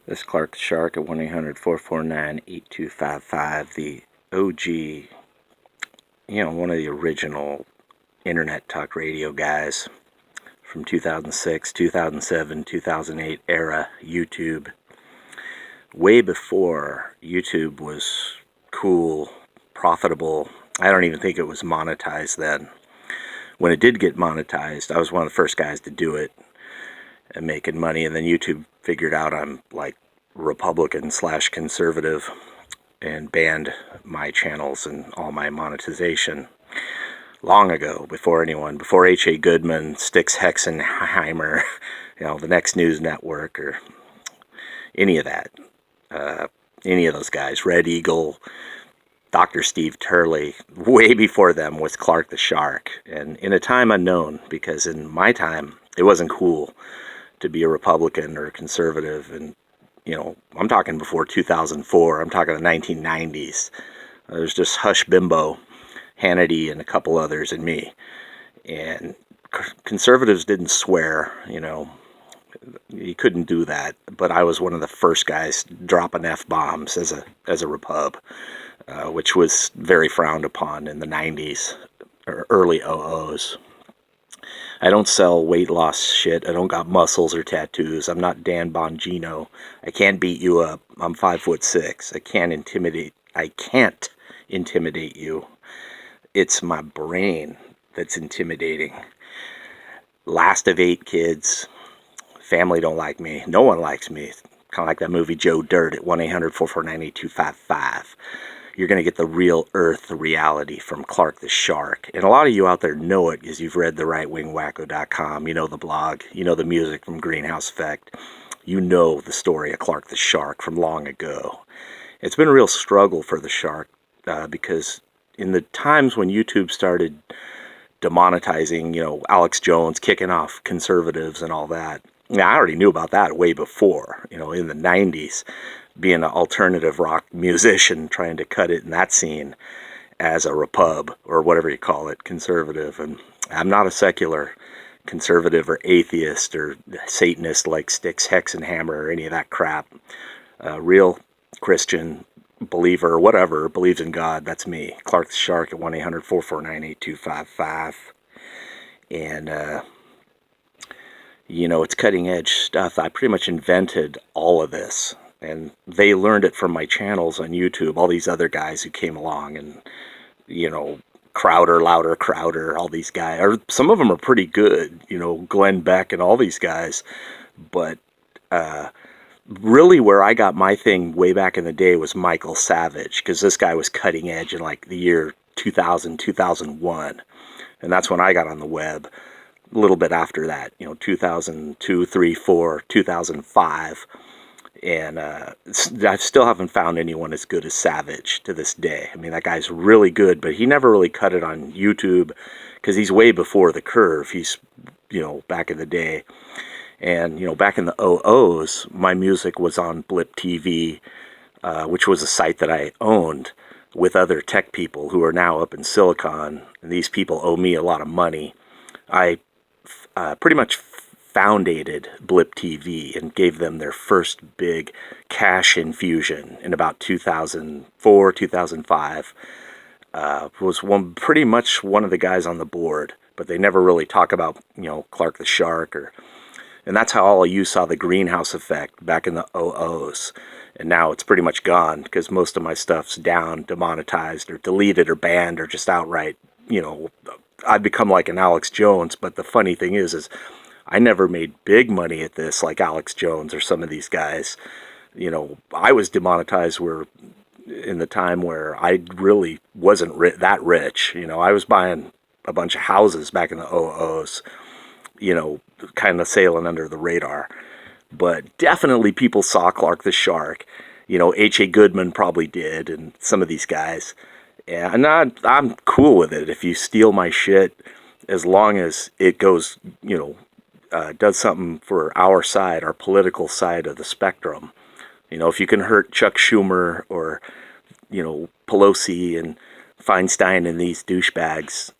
This is Clark the Shark at 1-800-449-8255, the OG, one of the original internet talk radio guys from 2006, 2007, 2008 era YouTube. Way before YouTube was cool, profitable. I don't even think it was monetized then. When it did get monetized, I was one of the first guys to do it and making money, and then YouTube figured out I'm like Republican/conservative and banned my channels and all my monetization long ago, before H.A. Goodman, Styx Hexenheimer, the Next News Network, or any of that. Any of those guys, Red Eagle, Dr. Steve Turley, way before them was Clark the Shark. And in a time unknown, because in my time, it wasn't cool to be a Republican or a conservative. And, I'm talking before 2004. I'm talking the 1990s. There's just Hush Bimbo, Hannity, and a couple others, and me. And conservatives didn't swear, you couldn't do that. But I was one of the first guys dropping F-bombs as a Repub, which was very frowned upon in the 90s, or early 00's. I don't sell weight loss shit. I don't got muscles or tattoos. I'm not Dan Bongino. I can't beat you up. I'm 5'6". I can't intimidate you. It's my brain that's intimidating. Last of 8 kids. Family don't like me. No one likes me. Kind of like that movie Joe Dirt at 1-800-449-8255. You're going to get the real earth reality from Clark the Shark. And a lot of you out there know it because you've read the rightwingwacko.com. You know the blog. You know the music from Greenhouse Effect. You know the story of Clark the Shark from long ago. It's been a real struggle for the Shark because in the times when YouTube started demonetizing, Alex Jones, kicking off conservatives and all that, I already knew about that way before, in the 90s. Being an alternative rock musician, trying to cut it in that scene as a Repub, or whatever you call it, conservative. And I'm not a secular conservative or atheist or Satanist like Styx Hexenhammer or any of that crap. Real Christian believer or whatever, believes in God. That's me, Clark the Shark at 1-800-449-8255. And, it's cutting edge stuff. I pretty much invented all of this. And they learned it from my channels on YouTube, all these other guys who came along, and, Crowder, all these guys. Or some of them are pretty good, Glenn Beck and all these guys. But really where I got my thing way back in the day was Michael Savage, because this guy was cutting edge in like the year 2000, 2001. And that's when I got on the web. A little bit after that, 2002, 3, 4, 2005. And I still haven't found anyone as good as Savage to this day. I mean, that guy's really good, but he never really cut it on YouTube because he's way before the curve. He's, back in the day. And, back in the 00's, my music was on Blip TV, which was a site that I owned with other tech people who are now up in Silicon. And these people owe me a lot of money. I pretty much founded Blip TV and gave them their first big cash infusion in about 2004, 2005. Was pretty much one of the guys on the board, but they never really talk about, Clark the Shark, and that's how all of you saw the Greenhouse Effect back in the 00's. And now it's pretty much gone because most of my stuff's down, demonetized, or deleted, or banned, or just outright, I've become like an Alex Jones. But the funny thing is I never made big money at this like Alex Jones or some of these guys. I was demonetized in the time where I really wasn't that rich. I was buying a bunch of houses back in the 00's, kind of sailing under the radar. But definitely people saw Clark the Shark. H.A. Goodman probably did, and some of these guys. And I'm cool with it if you steal my shit, as long as it goes, does something for our side, our political side of the spectrum. If you can hurt Chuck Schumer or, Pelosi and Feinstein and these douchebags,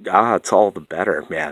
it's all the better, man.